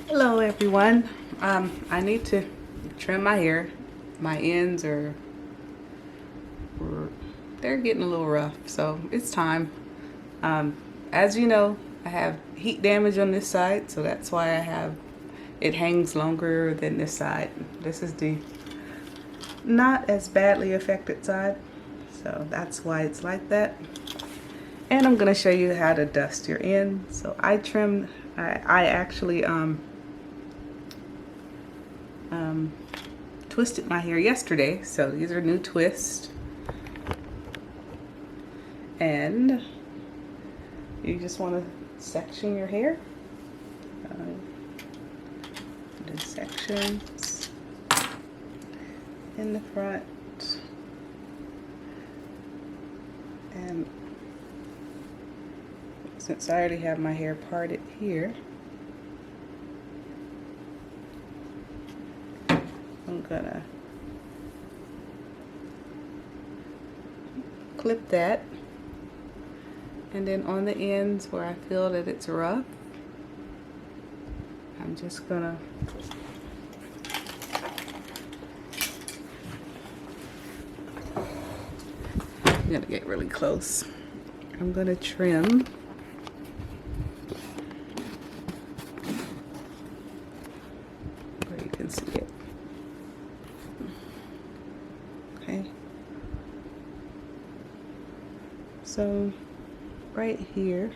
Hello everyone. I need to trim my hair. My ends they're getting a little rough, so it's time. As you know, I have heat damage on this side, so that's why it hangs longer than this side. This is the not as badly affected side, so that's why it's like that. And I'm gonna show you how to dust your ends. So I actually twisted my hair yesterday, so these are new twists. And you just want to section your hair. Do sections in the front and since I already have my hair parted here, I'm gonna clip that, and then on the ends where I feel that it's rough, I'm just gonna get really close. I'm gonna trim where you can see it. Okay. So right here,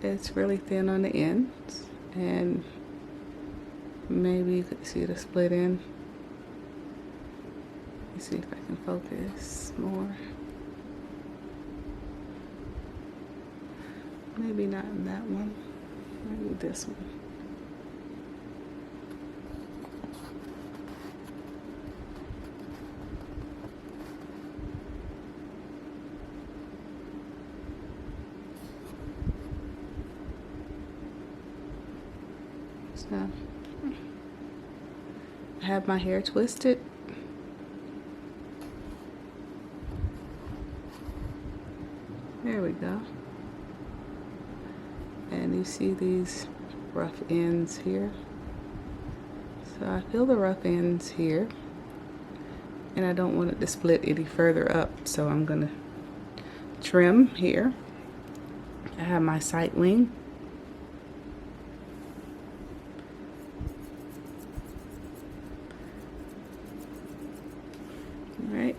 it's really thin on the ends, and maybe you could see the split end. Let's see if I can focus more. Maybe not in that one, maybe this one. So I have my hair twisted. There we go. And you see these rough ends here. So I feel the rough ends here, and I don't want it to split any further up, so I'm gonna trim here. I have my side wing. All right.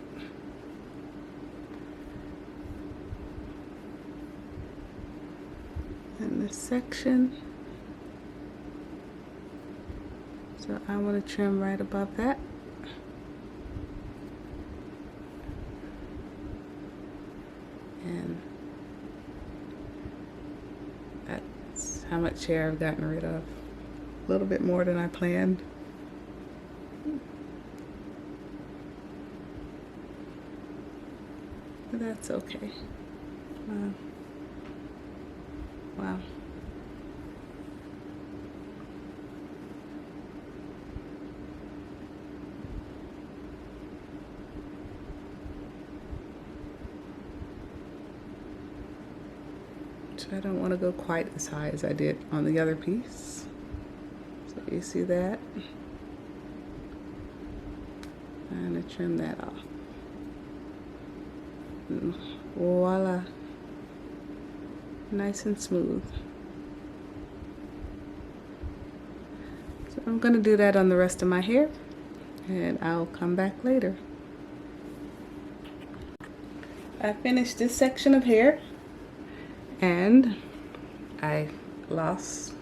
And this section. So I want to trim right above that. And that's how much hair I've gotten rid of. A little bit more than I planned. But that's okay. Wow. So I don't want to go quite as high as I did on the other piece. So you see that? I'm going to trim that off. And voila. Nice and smooth. So I'm going to do that on the rest of my hair, and I'll come back later. I finished this section of hair, and I lost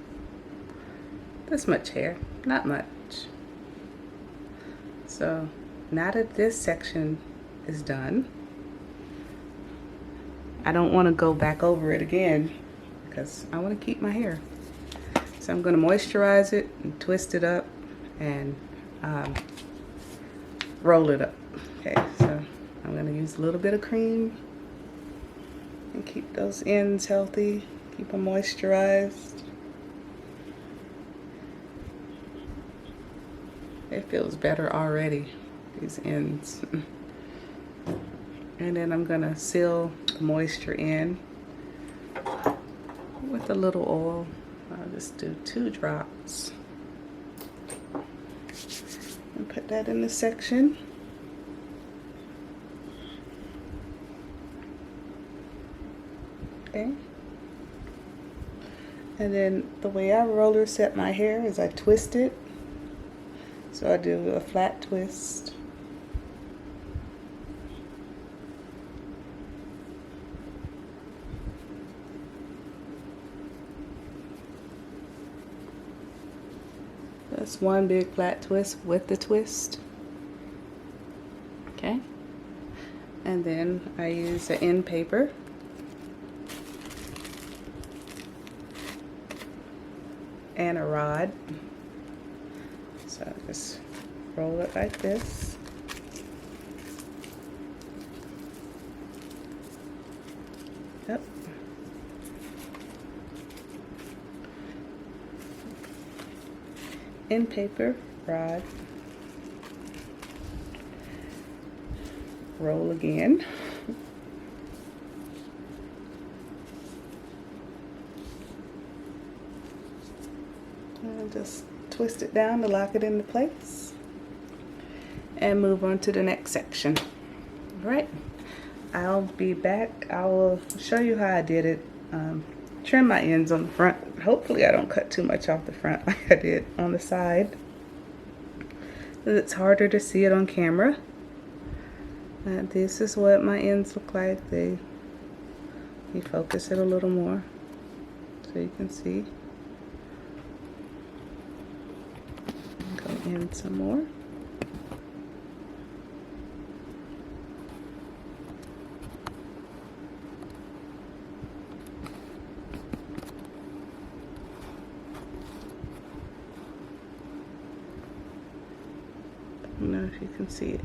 this much hair, not much. So now that this section is done, I don't want to go back over it again because I want to keep my hair. So I'm going to moisturize it and twist it up and roll it up. Okay, so I'm going to use a little bit of cream and keep those ends healthy, keep them moisturized. It feels better already, these ends. And then I'm gonna seal the moisture in with a little oil. I'll just do 2 drops and put that in the section. Okay. And then the way I roller set my hair is I twist it. So I do a flat twist. That's one big flat twist with the twist. Okay. And then I use an end paper. And a rod. So I just roll it like this. Yep. End paper, rod. Roll again. And just twist it down to lock it into place. And move on to the next section. All right. I'll be back. I will show you how I did it. Trim my ends on the front. Hopefully I don't cut too much off the front like I did on the side. It's harder to see it on camera. This is what my ends look like. You focus it a little more so you can see. Go in some more. I don't know if you can see it.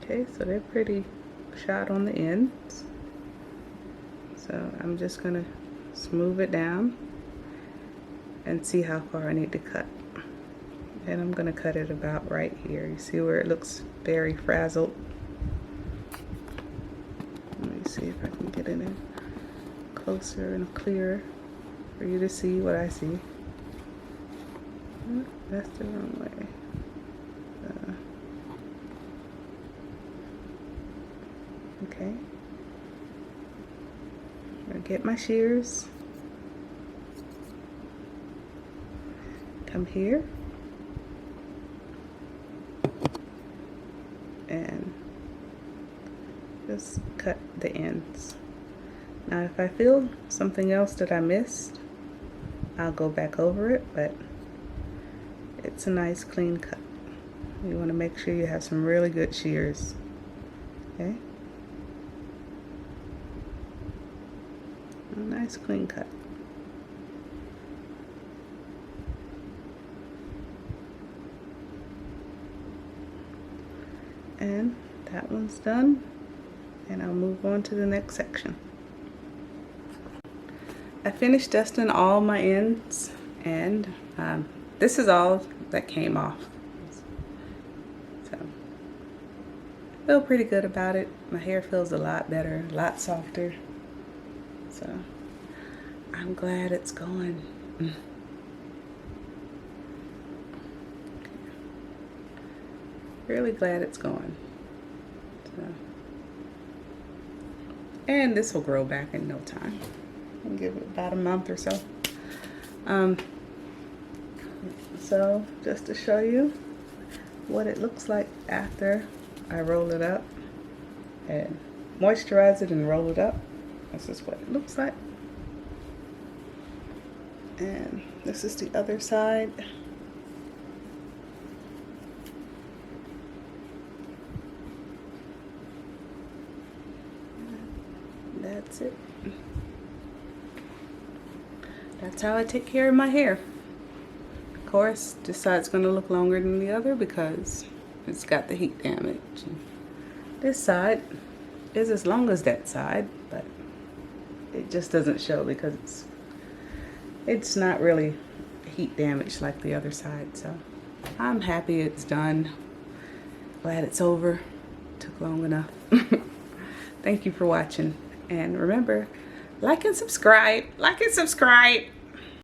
Okay, so they're pretty shot on the ends. So I'm just gonna smooth it down and see how far I need to cut. And I'm gonna cut it about right here. You see where it looks very frazzled? Let me see if I can get it in closer and clearer for you to see what I see. Oh, that's the wrong way. Okay. I'm gonna get my shears. Come here. And just cut the ends. Now if I feel something else that I missed, I'll go back over it, but it's a nice clean cut. You want to make sure you have some really good shears. Okay? A nice clean cut. And that one's done, and I'll move on to the next section. I finished dusting all my ends, and this is all that came off. So I feel pretty good about it. My hair feels a lot better, a lot softer. So I'm glad it's going. Really glad it's going. So, and this will grow back in no time. I'll give it about a month or so. So just to show you what it looks like after I roll it up and moisturize it and roll it up. This is what it looks like. And this is the other side. That's it. That's how I take care of my hair. Of course, this side's going to look longer than the other because it's got the heat damage. This side is as long as that side, but it just doesn't show because it's not really heat damage like the other side. So I'm happy it's done. Glad it's over. Took long enough. Thank you for watching. And remember, like and subscribe. Like and subscribe.